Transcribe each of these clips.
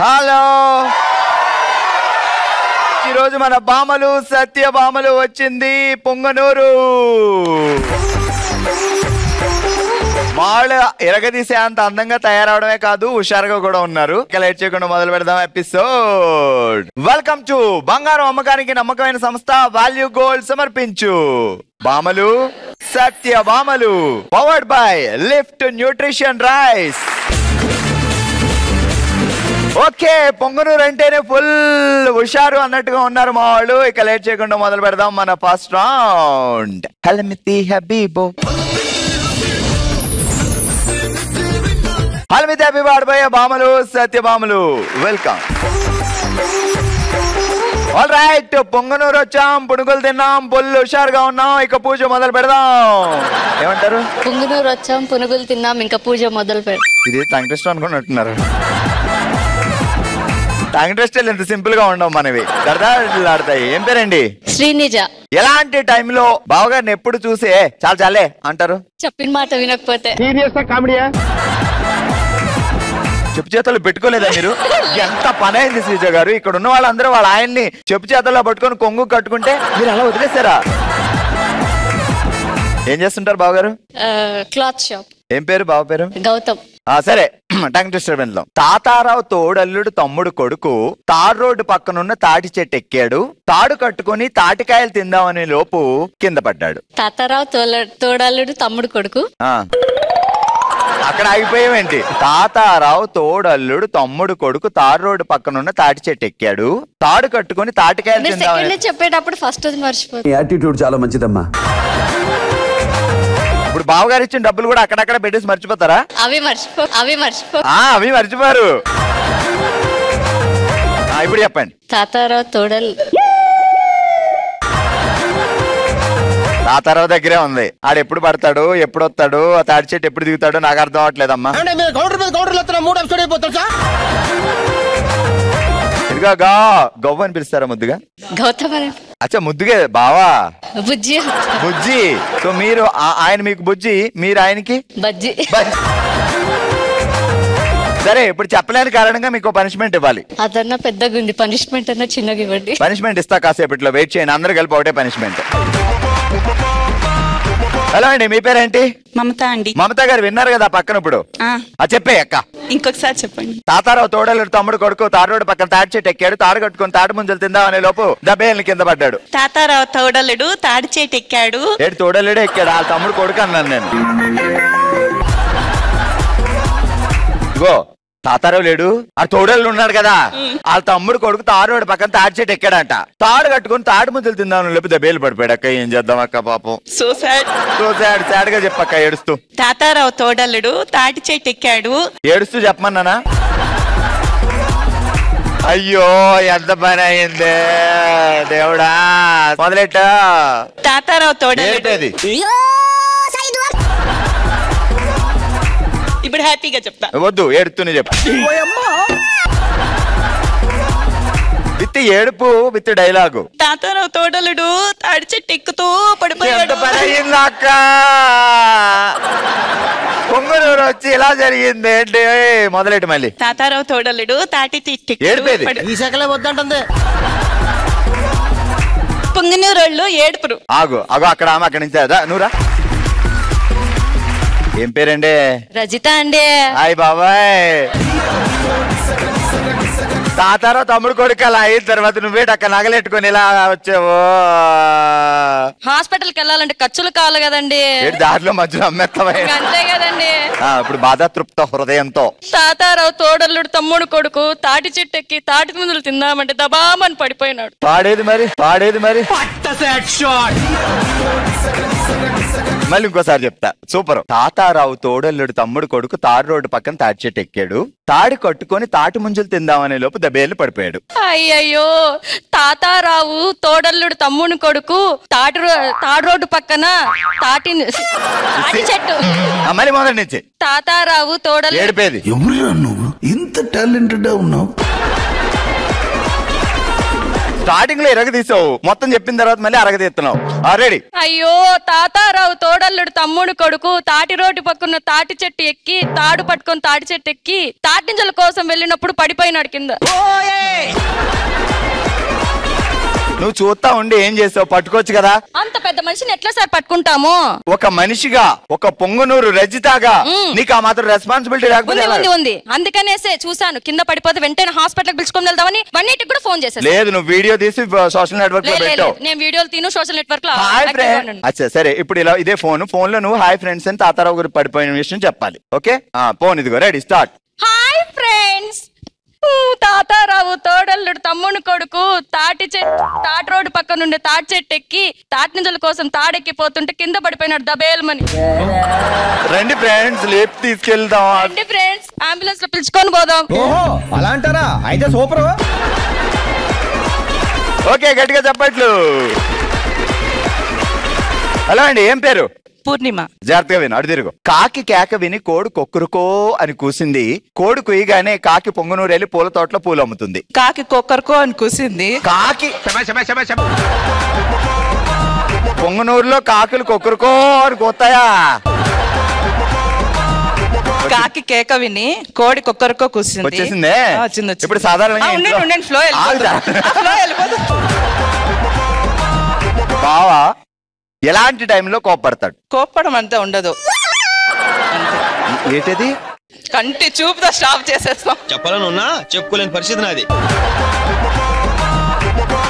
Hello, ఈరోజు మన బామలు సత్యభామలు వచ్చింది పొంగనూరు. వాళ్ళు ఎరగదీసే అంత అందంగా తయారవడమే కాదు, హుషారుగా కూడా ఉన్నారు. లేట్ చేయకుండా మొదలు పెడదాం ఎపిసోడ్. వెల్కమ్ టు బంగారం అమ్మకానికి నమ్మకమైన సంస్థ వాల్యూ గోల్డ్ సమర్పించు బామలు సత్యభామలు, powered by lift nutrition rice. Okay, Punganur అంటేనే ఫుల్ హుషారు అన్నట్టుగా ఉన్నారు మా వాళ్ళు. ఇక లేట్ చేయకుండా మొదలు పెడదాం మన ఫస్ట్ రౌండ్. హల్మితి హబీబో, హల్మితి హబీబ్ ఆడబోయే బామలు సత్యభామలు, వెల్కమ్. ఆల్ రైట్, పొంగనూరు వచ్చాం, పునుగులు తిన్నాం, ఫుల్ హుషారుగా ఉన్నాం. ఇక పూజ మొదలు పెడదాం. ఏమంటారు? పొంగనూరు వచ్చాం, పునుగులు తిన్నాం, ఇంకా పూజ మొదలు పెడదాం. ఇది టంగ్ అనుకున్నట్టున్నారు. టంగ్ టెస్ట్లు ఎంత సింపుల్ గా ఉండవు మనవి, ఆడతాయి. ఏం పేరండి? శ్రీనిజ. ఎలాంటి టైంలో బావగారిని ఎప్పుడు చూసే చాలా చాలే అంటారు? చెప్పిన మాట వినకపోతే. చెప్పు చేతల్లో పెట్టుకోలేదా మీరు? ఎంత పని అయింది శ్రీజ గారు. ఇక్కడ ఉన్న వాళ్ళందరూ వాళ్ళ ఆయన్ని చెప్పు చేతల్లో పట్టుకొని కొంగు కట్టుకుంటే మీరు అలా వదిలేసారా? ఏం చేస్తుంటారు బావగారు? Cloth shop. ఏం పేరు బావ పేరు? గౌతమ్. సరే, టంగ్ ట్విస్టర్ విందాం. తాతారావు తోడల్లుడు తమ్ముడు కొడుకు తాడు రోడ్డు పక్కనున్న తాటి చెట్టు ఎక్కాడు. తాడు కట్టుకుని తాటికాయలు తిందామనే లోపు కింద పడ్డాడు. తాతారావు తోడల్లుడు తమ్ముడు కొడుకు. అక్కడ ఆగిపోయావేంటి? తాతారావు తోడల్లుడు తమ్ముడు కొడుకు తాడు రోడ్డు పక్కనున్న తాటి చెట్టు ఎక్కాడు. తాడు కట్టుకుని తాటికాయలు తిందామని చెప్పేటప్పుడు ఫస్ట్ మర్చిపోయి. యాటిట్యూడ్ చాలా మంచిదమ్మా. ఇప్పుడు బావగారు ఇచ్చిన డబ్బులు కూడా అక్కడక్కడ పెట్టేసి మర్చిపోతారా? అవి మర్చిపోరు. ఇప్పుడు చెప్పండి. తాతారావు దగ్గరే ఉంది. ఆడు ఎప్పుడు పడతాడు, ఎప్పుడు వస్తాడు, ఆ తాడి చెట్టు ఎప్పుడు దిగుతాడు నాకు అర్థం అవట్లేదమ్మా. ఇదిగా గవ్వ అని పిలుస్తారా ముద్దుగా? గౌతమ్. అచ్చా, ముద్దుగే బావా. బుజ్జి. బుజ్జి. సో మీరు ఆయన మీకు బుజ్జి, మీరు ఆయనకి బజ్జి. సరే, ఇప్పుడు చెప్పలేని కారణంగా మీకు పనిష్మెంట్ ఇవ్వాలి. అదన్నా పెద్దగా ఉంది, పనిష్మెంట్ అన్నా చిన్నగా ఇవ్వండి. పనిష్మెంట్ ఇస్తా, కాసేపట్లో వెయిట్ చేయండి. అందరూ కలిపి ఒకటే పనిష్మెంట్. హలో అండి, మీ పేరేంటి? మమత అండి. మమత గారు విన్నారు కదా పక్కన. ఇప్పుడు చెప్పే అక్క, ఇంకొకసారి చెప్పండి. తాతారావు తోడలు తమ్ముడు కొడుకు తాడు రోడ్డు పక్కన తాడి చెట్టు ఎక్కాడు. తాడు కట్టుకుని తాడు ముంజలు తిందామనే లోపు దబ్బేళ్ళని కింద పడ్డాడు. తాతారావు తోడలుడు తాడి చెట్టు ఎక్కాడు. ఏడు తోడలుడే ఎక్కాడు, ఆ తమ్ముడు కొడుకు అన్నాను నేను. ఇగో తాతారావు లేడు, ఆ తోడలు ఉన్నాడు కదా, ఆ తమ్ముడు కొడుకు తాడు రోడ్డు పక్కన తాడి చెట్టు ఎక్కాడంట. తాడు కట్టుకుని తాడు ముంజలు తిందామని లోపు దబ్బేలు పడిపోయాడు. అక్క ఏం చేద్దాం అక్క, పాపం. సో సాడ్ గా చెప్పక్క ఏడుస్తూ. తాతారావు తోడలుడు తాటి చెట్టు ఎక్కాడు. ఏడుస్తూ చెప్పమన్నానా? అయ్యో ఎంత పని అయిందే దేవుడా. మొదలెట్ట. తాతారావు తోడలుడు. ఇప్పుడు హ్యాపీగా చెప్తా. వద్దు, ఏడుతూనే చెప్పు. విత్ ఏడుపు విత్ డైలాగు. తాతారావు తోడలుడు తాడి చెట్టు ఎక్కుతూ పడిపోయాడు. అక్క పొంగనూరు వచ్చి ఇలా జరిగింది ఏంటి? మొదలెట్టు మళ్ళీ. తాతారావు తోడలుడు తాటి చెట్టు ఏడిపేది ఈ శాఖలే వద్దంటుంది. పొంగనూరు ఏడుపురు. ఆగు ఆగు, అక్కడ ఆమె అక్కడి నుంచి నువ్వురా. ఏం పేరండి? రజిత అండి. హాయ్ బాబాయ్. తాతారావు తమ్ముడు కొడుకు అలా అయిన తర్వాత నువ్వేటి అక్కడ నగలెట్టుకుని ఇలా వచ్చావు? హాస్పిటల్కి వెళ్ళాలంటే ఖర్చులు కావాలి కదండి. దారిలో మధ్యలో అమ్మేస్తావా? అంతే కదండి. ఇప్పుడు బాధాతృప్త హృదయంతో తాతారావు తోడల్లుడు తమ్ముడు కొడుకు తాటి చెట్టు ఎక్కి తాటి ముందులు తిందామంటే దబామని పడిపోయినాడు. పాడేది మరి మళ్ళీ ఇంకోసారి చెప్తా. సూపర్. తాతారావు తోడల్లుడు తమ్ముడు కొడుకు తాడు రోడ్డు పక్కన తాటి చెట్టు ఎక్కాడు. తాడి కట్టుకొని తాటి ముంజలు తిందామనే లోపు దబేలు పడిపోయాడు. అయ్యయ్యో, తాతారావు తోడల్లుడు తమ్ముడు కొడుకు తాడు రోడ్డు పక్కన తాటి చెట్టు. మళ్ళీ మొదటి నుంచి. తాతారావు తోడల్లుడు. ఏడిపేది. ఎవరు నువ్వు ఇంత టాలెంటెడ్ ఉన్నావు? స్టార్టింగ్ లో ఇరగదీసావు, మొత్తం చెప్పిన తర్వాత మళ్ళీ అరగదీస్తున్నావు. రెడీ. అయ్యో తాతారావు తోడల్లుడు తమ్ముడు కొడుకు తాటి రోడ్డు పక్కన తాటి చెట్టు ఎక్కి తాడు పట్టుకొని తాటి చెట్టు ఎక్కి తాటింజల కోసం వెళ్ళినప్పుడు పడిపోయినాడు కింద. నువ్వు చూస్తా ఉండి ఏం చేసావు? పట్టుకోవచ్చు కదా. అంత పెద్ద మనిషిని ఎట్లా సార్ పట్టుకుంటాము? ఒక మనిషిగా, ఒక పొంగునూరు రజితగా నీకు ఆ మాత్రం రెస్పాన్సిబిలిటీ లేకపోతే ఉంది. అందుకనేసే చూసాను కింద పడిపోతే వెంటనే హాస్పిటల్ పిలుచుకొని వెళ్దామని వన్నిటికి కూడా ఫోన్ చేశాను. లేదు, నువ్వు వీడియో తీసి సోషల్ నెట్వర్క్ లో పెట్టావు. నేను వీడియోలు తీను సోషల్ నెట్వర్క్ లో. అచ్చా సరే, ఇప్పుడు ఇలా ఇదే ఫోన్ లో నువ్వు హాయ్ ఫ్రెండ్స్ అని తాతారావు గారు పడిపోయిన విషయం చెప్పాలి. ఓకే, ఫోన్ ఇదిగో, ready, start. Hi friends, Tatarao తోడల్లుడు తమ్ముడు కొడుకు తాటి రోడ్డు పక్క నుండి తాటి చెట్టు ఎక్కి తాటి నిజల కోసం తాడెక్కిపోతుంటే కింద పడిపోయినాడు దబేల్మని. రండి ఫ్రెండ్స్, లేపు తీసుకెళ్దాం. రండి ఫ్రెండ్స్, అంబులెన్స్ లో పిలుచుకొని పోదాం. అలా అంటారా? అయితే సూపర్. ఓకే, గట్టిగా చెప్పట్లు. హలో అండి, ఏం పేరు? పూర్ణిమ. జాగ్రత్తగా విను, అడు తిరుగు. కాకి కేక విని కోడి కొక్కురుకో అని కూసింది. కోడి కుయ్యగానే కాకి పొంగునూరు వెళ్ళి పూల తోటలో పూలు అమ్ముతుంది. కాకి కొక్కరుకో అని కూసింది. కాకి పొంగునూరులో కాకులు కొక్కురుకో అని కూతాయా? కాకి కేక విని కోడి కొక్కరుకో కూసింది. వచ్చేసిందే. ఇప్పుడు సాధారణంగా ఫ్లో బావా ఎలాంటి టైంలో కోప్పడతాడు? కోప్పడం అంతా ఉండదు. ఏంటది? కంటి చూపుతో స్టాప్ చేసేస్తాం. చెప్పాలని ఉన్నా చెప్పుకోలేని పరిస్థితి నాది.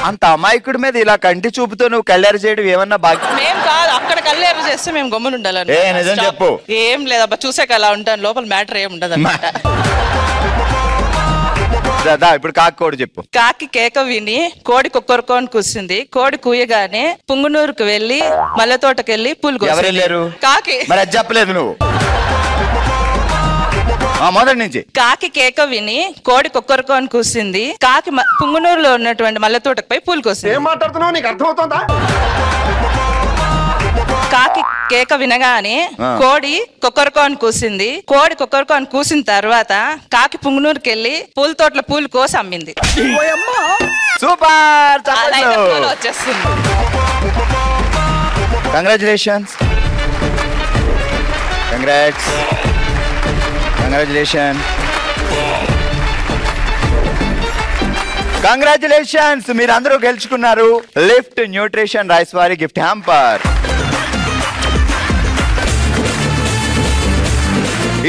అంత అమాయకుడి మీద ఇలా కంటి చూపుతో నువ్వు కళ్ళేరు చేయడం ఏమన్నా బాగా? మేం కాదు, అక్కడ కళ్ళేరు చేస్తే మేము గమ్మున ఉండాలని. నిజం చెప్పు. ఏం లేదబ్బా, చూసాక అలా ఉంటాను, లోపల మ్యాటర్ ఏం ఉండదు అన్నమాట. ఇప్పుడు కాకి కోడి చెప్పు. కాకి కేక విని కోడి కొక్కరుకో అని కూసింది. కోడి కూయగానే పుంగునూరుకు వెళ్లి మల్లె తోటకెళ్లి పూలు ఎవరు వెళ్ళారు? కాకి. మరి అది చెప్పలేదు నువ్వు. మొదటి నుంచి. కాకి కేక విని కోడి కొక్కరుకో అని కూసింది. కాకి పుంగునూరులో ఉన్నటువంటి మల్లె తోటకు పోయి పూలు కోసింది. ఏం మాట్లాడుతున్నావు? నీకు అర్థమవుతుందా? కాకి కేక వినగానే కోడి కొక్కరుకో అని కూసింది. కోడి కొక్కరుకో అని కూసిన తర్వాత కాకి పుంగునూరుకి వెళ్ళి పూల తోటలో పూలు కోసి అమ్మింది. సూపర్, వచ్చేస్తుంది. కంగ్రాచులేషన్స్. కంగ్రాచులేషన్స్, మీరు అందరూ గెలుచుకున్నారు లిఫ్ట్ న్యూట్రిషన్ రైస్ వారి గిఫ్ట్ హ్యాంపర్.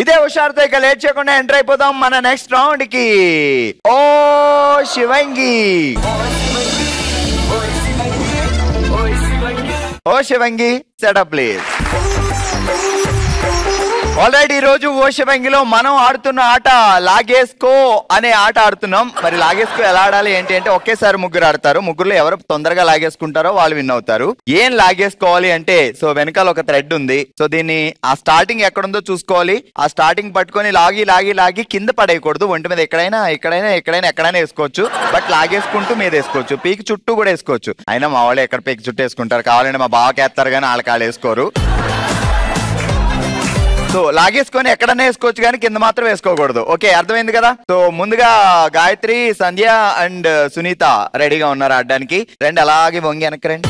ఇదే హుషారుతో ఇక లేట్ చేయకుండా ఎంటర్ అయిపోదాం మన నెక్స్ట్ రౌండ్ కి. ఓ శివంగి, సెటప్ ప్లీజ్. ఆల్రెడీ ఈ రోజు ఓ శివంగిలో మనం ఆడుతున్న ఆట లాగేసుకో అనే ఆట ఆడుతున్నాం. మరి లాగేసుకో ఎలా ఆడాలి ఏంటి అంటే, ఒకేసారి ముగ్గురు ఆడతారు. ముగ్గురులో ఎవరు తొందరగా లాగేసుకుంటారో వాళ్ళు విన్ అవుతారు. ఏం లాగేసుకోవాలి అంటే, సో వెనకాల ఒక థ్రెడ్ ఉంది. సో దీన్ని ఆ స్టార్టింగ్ ఎక్కడుందో చూసుకోవాలి. ఆ స్టార్టింగ్ పట్టుకొని లాగి కింద పడేయకూడదు. ఒంటి మీద ఎక్కడైనా వేసుకోవచ్చు. బట్ లాగేసుకుంటూ మీద వేసుకోవచ్చు. పీకి చుట్టూ కూడా వేసుకోవచ్చు. అయినా మా వాళ్ళు ఎక్కడ పీకి చుట్టూ వేసుకుంటారు, కావాలంటే మా బావకి వేస్తారు కానీ వాళ్ళకి వేసుకోరు. సో లాగేసుకొని ఎక్కడన్నా వేసుకోవచ్చు కానీ కింద మాత్రం వేసుకోకూడదు. ఓకే, అర్థమైంది కదా? సో ముందుగా గాయత్రి, సంధ్య అండ్ సునీత రెడీగా ఉన్నారు ఆడడానికి. రండి, అలాగే వంగి వెనక్కి రండి.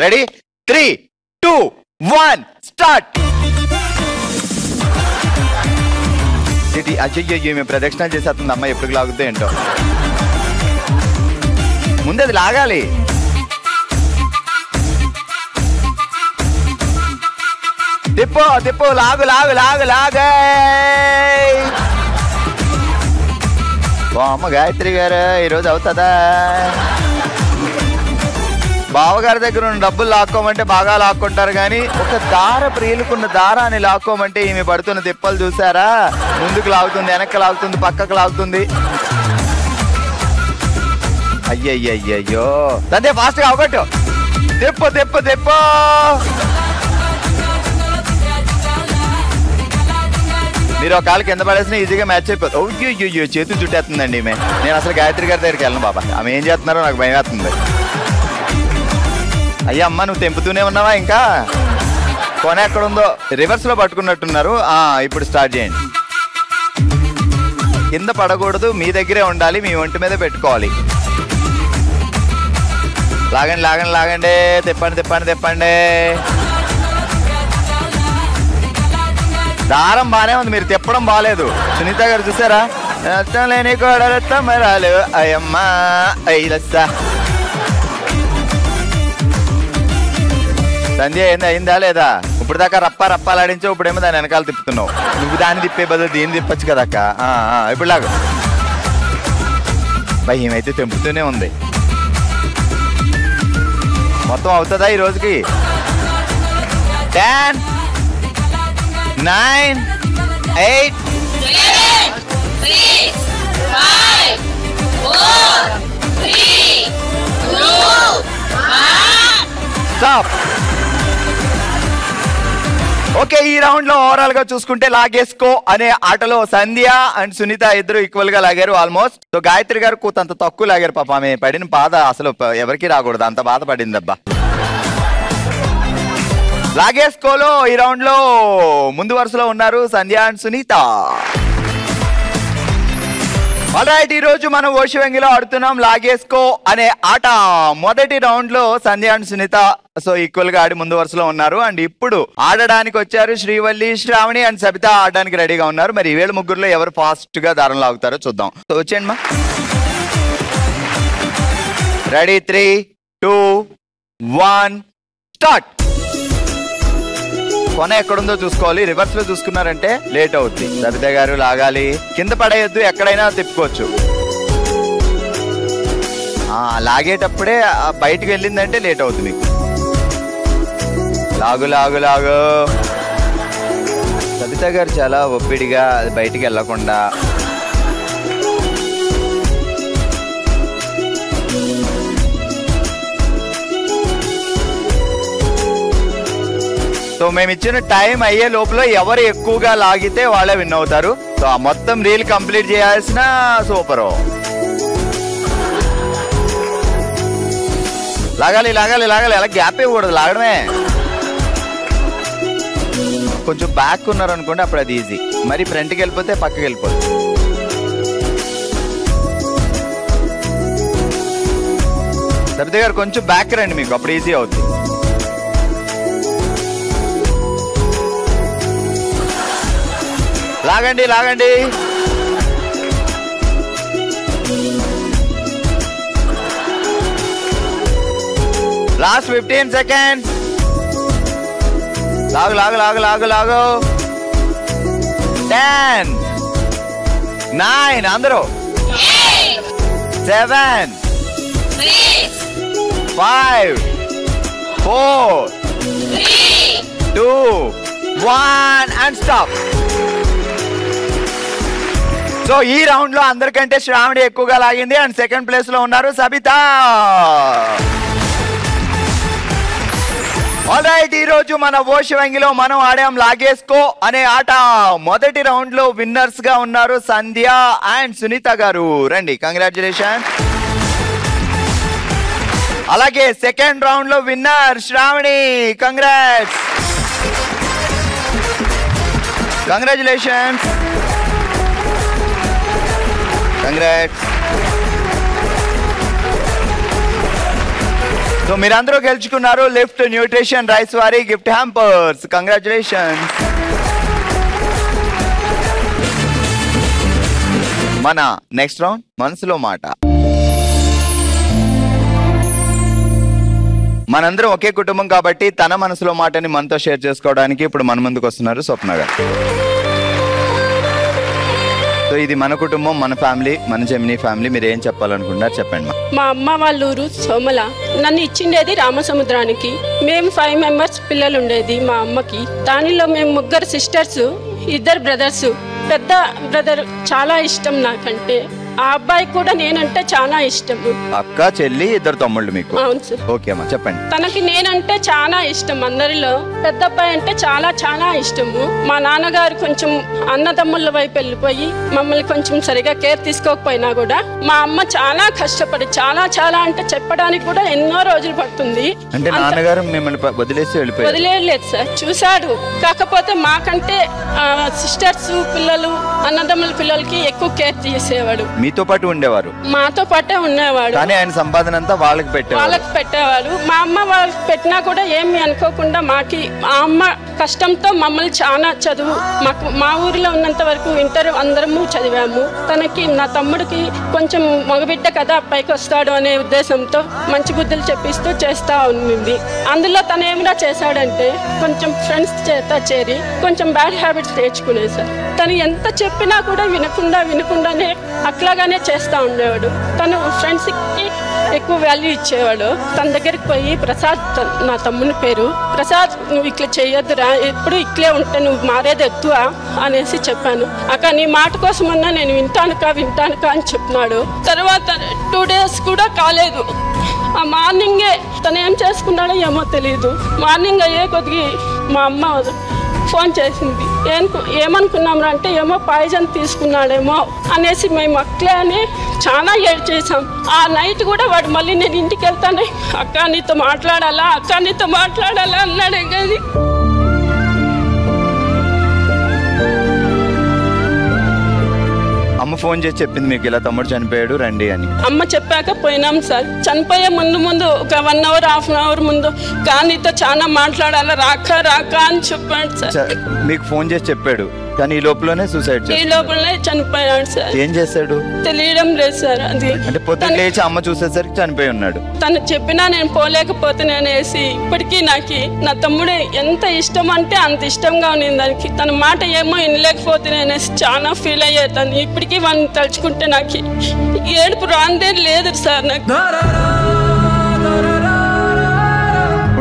Ready, 3, 2, 1 start. అయ్యో, మేము ప్రదక్షిణ చేసేస్తుంది అమ్మాయి, ఎప్పుడు లాగుద్దో ఏంటో. ముందు అది లాగాలి. తిప్పు లాగు. అమ్మ గాయత్రి గారు ఈరోజు అవుతుందా? బావగారి దగ్గర ఉన్న డబ్బులు లాక్కోమంటే బాగా లాక్కుంటారు కానీ ఒక దార ప్రియులుకున్న దారాన్ని లాక్కోమంటే ఈమె పడుతున్న తిప్పలు చూసారా? ముందుకు లాగుతుంది, వెనక్కి లాగుతుంది, పక్కకు లాగుతుంది. అయ్యయ్యో, తంతే ఫాస్ట్ గా అవగట్టు. తిప్పు. మీరు ఒక కాలు కింద పడేసిన ఈజీగా మ్యాచ్ అయిపోతుంది. అయ్యో, చేతులు చుట్టేస్తుందండి ఈమె. నేను అసలు గాయత్రి గారి దగ్గరికి వెళ్ళను బాబా. ఆమె ఏం చేస్తున్నారో నాకు భయం వేస్తుంది. అయ్యా అమ్మ, నువ్వు తెంపుతూనే ఉన్నావా? ఇంకా కొన ఎక్కడుందో రివర్స్ లో పట్టుకున్నట్టున్నారు. ఇప్పుడు స్టార్ట్ చేయండి. కింద పడకూడదు, మీ దగ్గరే ఉండాలి, మీ ఒంటి మీద పెట్టుకోవాలి. లాగండి లాగండి లాగండి, తిప్పండి తిప్పండి తిప్పండి. దారం బానే ఉంది, మీరు తిప్పడం బాగాలేదు. సునీత గారు చూసారా? లేని కోడలు అయ్యమ్మా అయ్యలస్సా. సంధ్య ఏంది, అయిందా లేదా? ఇప్పుడు దాకా రప్పాలాడించావు, ఇప్పుడేమో దాని వెనకాల తిప్పుతున్నావు. నువ్వు దాన్ని తిప్పే బదులు దీన్ని తిప్పచ్చు కదా అక్క. ఇప్పుడు లాగా భయం అయితే తెంపుతూనే ఉంది. మొత్తం అవుతుందా ఈ రోజుకి? 10 9 8 స్టాప్. ఓకే, ఈ రౌండ్ లో ఓవరాల్ గా చూసుకుంటే లాగేసుకో అనే ఆటలో సంధ్య అండ్ సునీత ఇద్దరు ఈక్వల్ గా లాగారు ఆల్మోస్ట్. సో గాయత్రి గారు కూతంత తక్కువ లాగారు పాప. ఆమె పడిన బాధ అసలు ఎవరికి రాకూడదు, అంత బాధ పడిందబ్బా. లాగేసుకోలో ఈ రౌండ్ లో ముందు వరుసలో ఉన్నారు సంధ్య అండ్ సునీత. ఆల్రైట్, ఈ రోజు మనం ఓషివంగిలో ఆడుతున్నాం లాగేసుకో అనే ఆట. మొదటి రౌండ్ లో సంధ్య అండ్ సునీత సో ఈక్వల్ గా ఆడి ముందు వరుసలో ఉన్నారు. అండ్ ఇప్పుడు ఆడడానికి వచ్చారు శ్రీవల్లి, శ్రావణి అండ్ సబిత ఆడడానికి రెడీగా ఉన్నారు. మరి ఈవేళ ముగ్గురులో ఎవరు ఫాస్ట్ గా దారం లాగుతారో చూద్దాం. సో వచ్చేయండి మా. Ready, 3 2 1 start. కొన ఎక్కడుందో చూసుకోవాలి. రివర్స్ లో చూసుకున్నారంటే లేట్ అవుద్ది. సబిత గారు లాగాలి, కింద పడేయద్దు, ఎక్కడైనా తిప్పుకోవచ్చు. లాగేటప్పుడే బయటికి వెళ్ళిందంటే లేట్ అవుతుంది మీకు. లాగు లాగు లాగు. సబిత గారు చాలా ఒప్పిడిగా అది బయటికి వెళ్ళకుండా. సో మేము ఇచ్చిన టైం అయ్యే లోపల ఎవరు ఎక్కువగా లాగితే వాళ్ళే విన్ అవుతారు. సో ఆ మొత్తం రీల్ కంప్లీట్ చేయాల్సిన సూపర్. లాగాలి లాగాలి లాగాలి, అలా గ్యాప్ ఇవ్వకూడదు, లాగడమే. కొంచెం బ్యాక్ ఉన్నారు అనుకోండి, అప్పుడు అది ఈజీ. మరి ఫ్రంట్కి వెళ్ళిపోతే పక్కకి వెళ్ళిపోతుంది. సబిత గారు కొంచెం బ్యాక్ రండి, మీకు అప్పుడు ఈజీ అవుతుంది. లాగండి లాగండి. Last 15 seconds. లాగు లాగు లాగు లాగు లాగు. 10 9 అందరూ 7 5 4 2 1 అండ్ స్టాప్. సో ఈ రౌండ్ లో అందరికంటే శ్రావణి ఎక్కువగా లాగింది అండ్ సెకండ్ ప్లేస్ లో ఉన్నారు సబిత. ఆల్రైట్, ఈ రోజు మన ఓషివంగిలో మనం ఆడాం లాగేసుకో అనే ఆట. మొదటి రౌండ్ లో విన్నర్స్ గా ఉన్నారు సంధ్య అండ్ సునీత గారు. రండి, కంగ్రాచులేషన్. అలాగే సెకండ్ రౌండ్ లో winner Sravani. Congrats, congratulations, congrats. So మీరందరూ గెలుచుకున్నారు లిఫ్ట్ న్యూట్రిషన్ రైస్ వారి గిఫ్ట్ హ్యాంపర్స్. కంగ్రాచులేషన్స్. మన నెక్స్ట్ రౌండ్ మనసులో మాట. మనందరం ఒకే కుటుంబం కాబట్టి తన మనసులో మాటని మనతో షేర్ చేసుకోవడానికి ఇప్పుడు మన ముందుకు వస్తున్నారు స్వప్న గారు. సో ఇది మన కుటుంబం, మన ఫ్యామిలీ, మన జెమినీ ఫ్యామిలీ. మీరు ఏం చెప్పాలనుకుంటున్నారు చెప్పండి. మా అమ్మ వాళ్ళ ఊరు సోమల. నన్ను ఇచ్చిండేది రామసముద్రానికి. మేము 5 మెంబర్స్ పిల్లలు ఉండేది మా అమ్మకి. దానిలో మేము 3 సిస్టర్స్, 2 బ్రదర్స్. పెద్ద బ్రదర్ చాలా ఇష్టం నాకంటే. ఆ అబ్బాయి కూడా నేనంటే చాలా ఇష్టము. అక్క, చెల్లి, 2 తమ్ముళ్ళు మీకు? అవును సార్. ఓకే అమ్మా, చెప్పండి. తనకి నేనంటే చాలా ఇష్టం. అందరిలో పెద్ద అబ్బాయి అంటే చాలా చాలా ఇష్టము. మా నాన్నగారు కొంచెం అన్నదమ్ముల వైపు వెళ్ళిపోయి మమ్మల్ని కొంచెం సరిగా కేర్ తీసుకోకపోయినా కూడా మా అమ్మ చాలా కష్టపడి చాలా చాలా అంటే చెప్పడానికి కూడా ఎన్నో రోజులు పడుతుంది. అంటే నాన్నగారు మిమ్మల్ని వదిలేసి వెళ్ళిపోయారు? వదిలేదు సార్, చూశాడు. కాకపోతే మాకంటే సిస్టర్స్ పిల్లలు, అన్నదమ్ముల పిల్లలకి ఎక్కువ కేర్ చేసేవాడు. మీతో పాటు ఉండేవారు, మాతో పాటే ఉండేవాడు. కానీ ఆయన సంపాదన అంతా వాళ్ళకి పెట్టేవాడు. మా అమ్మ వాళ్ళకి పెట్టినా కూడా ఏమి అనుకోకుండా మాకి మా అమ్మ కష్టంతో మమ్మల్ని చాలా చదువు మా ఊరిలో ఉన్నంత వరకు ఇంటర్ అందరము చదివాము. తనకి నా తమ్ముడికి కొంచెం మగబిడ్డ కదా పైకి వస్తాడు అనే ఉద్దేశంతో మంచి బుద్ధులు చెప్పిస్తూ చేస్తా ఉంది. అందులో తను ఏమిరా చేశాడంటే కొంచెం ఫ్రెండ్స్ చేత చేరి కొంచెం బ్యాడ్ హ్యాబిట్స్ నేర్చుకునేది సార్. తను ఎంత చెప్పినా కూడా వినకుండానే అట్లాగానే చేస్తూ ఉండేవాడు. తను ఫ్రెండ్స్కి ఎక్కువ వాల్యూ ఇచ్చేవాడు. తన దగ్గరికి పోయి ప్రసాద్, నా తమ్ముని పేరు, ప్రసాద్ నువ్వు ఇట్లా చేయొద్దురా, ఎప్పుడు ఇట్లే ఉంటే నువ్వు మారేది ఎక్కువ అనేసి చెప్పాను. అక్క నీ మాట కోసమన్నా నేను వింటానుకా అని చెప్పినాడు. తర్వాత 2 days కూడా కాలేదు. ఆ మార్నింగే తను ఏం చేసుకున్నాడో ఏమో తెలియదు. మార్నింగ్ అయ్యే కొద్దిగా మా అమ్మ ఫోన్ చేసింది. ఏమనుకున్నాం అంటే ఏమో పాయిజన్ తీసుకున్నాడేమో అనేసి మేము అట్లే అని చాలా ఏడ్చేసాం. ఆ నైట్ కూడా వాడు మళ్ళీ నేను ఇంటికి వెళ్తానే అక్క నీతో మాట్లాడాలా అన్నాడే కానీ అమ్మ ఫోన్ చేసి చెప్పింది మీకు ఇలా తమ్ముడు చనిపోయాడు రండి అని. అమ్మ చెప్పాక పోయినాం సార్. చనిపోయే ముందు ఒక 1 hour 1/2 hour ముందు కానీతో చాలా మాట్లాడాలా రాక అని చెప్పాడు సార్. మీకు ఫోన్ చేసి చెప్పాడు కానీ ఈ లోపలనే చనిపోయాడు సార్. ఏం చేశాడు తెలియడం లేదు సార్. అది అంటే పొద్దున్న లేచి అమ్మ చూసేసరికి చనిపోయి ఉన్నాడు. తను చెప్పినా నేను పోలేకపోతున్నానేసి ఇప్పటికీ నాకు నా తమ్ముడు ఎంత ఇష్టం అంటే అంత ఇష్టంగా ఉంది దానికి. తన మాట ఏమో వినలేకపోతున్నానేసి చాలా ఫీల్ అయ్యేదాన్ని. ఇప్పటికీ వాడిని తలుచుకుంటే నాకు ఏడుపు రాందే లేదు సార్. నాకు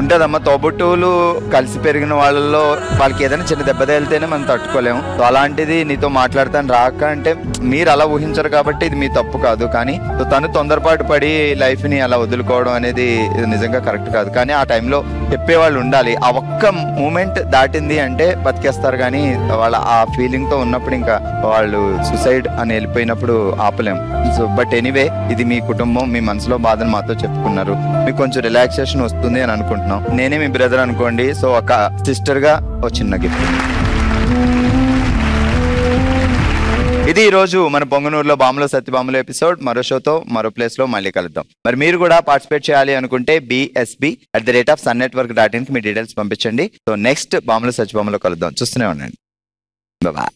ఉంటదమ్మా, తోబుట్టువులు కలిసి పెరిగిన వాళ్ళలో వాళ్ళకి ఏదైనా చిన్న దెబ్బ తగిలితేనే మనం తట్టుకోలేము. సో అలాంటిది నీతో మాట్లాడతాను రాక అంటే మీరు అలా ఊహించరు కాబట్టి ఇది మీ తప్పు కాదు. కానీ తను తొందరపాటు పడి లైఫ్ ని అలా వదులుకోవడం అనేది నిజంగా కరెక్ట్ కాదు. కానీ ఆ టైంలో చెప్పేవాళ్ళు ఉండాలి. ఆ ఒక్క మూమెంట్ దాటింది అంటే బతికేస్తారు, కానీ వాళ్ళ ఆ ఫీలింగ్ తో ఉన్నప్పుడు ఇంకా వాళ్ళు సూసైడ్ అని వెళ్ళిపోయినప్పుడు ఆపలేం. సో బట్ ఎనీవే, ఇది మీ కుటుంబం, మీ మనసులో బాధను మాతో చెప్పుకున్నారు. మీకు కొంచెం రిలాక్సేషన్ వస్తుంది అని అనుకుంటున్నాం. నేనే మీ బ్రదర్ అనుకోండి. సో ఒక సిస్టర్ గా ఒక చిన్న గిఫ్ట్. ఇది ఈ రోజు మన పొంగనూరులో బాంబులో సత్యబాంబులో ఎపిసోడ్. మరో షోతో మరో ప్లేస్ లో మళ్ళీ కలుద్దాం. మరి మీరు కూడా పార్టిసిపేట్ చేయాలి అనుకుంటే bsb@sunnetwork.in కి మీ డీటెయిల్స్ పంపించండి. సో నెక్స్ట్ బాంబులో సత్యబాంబులో కలుద్దాం. చూస్తూనే ఉండండి. బాయ్.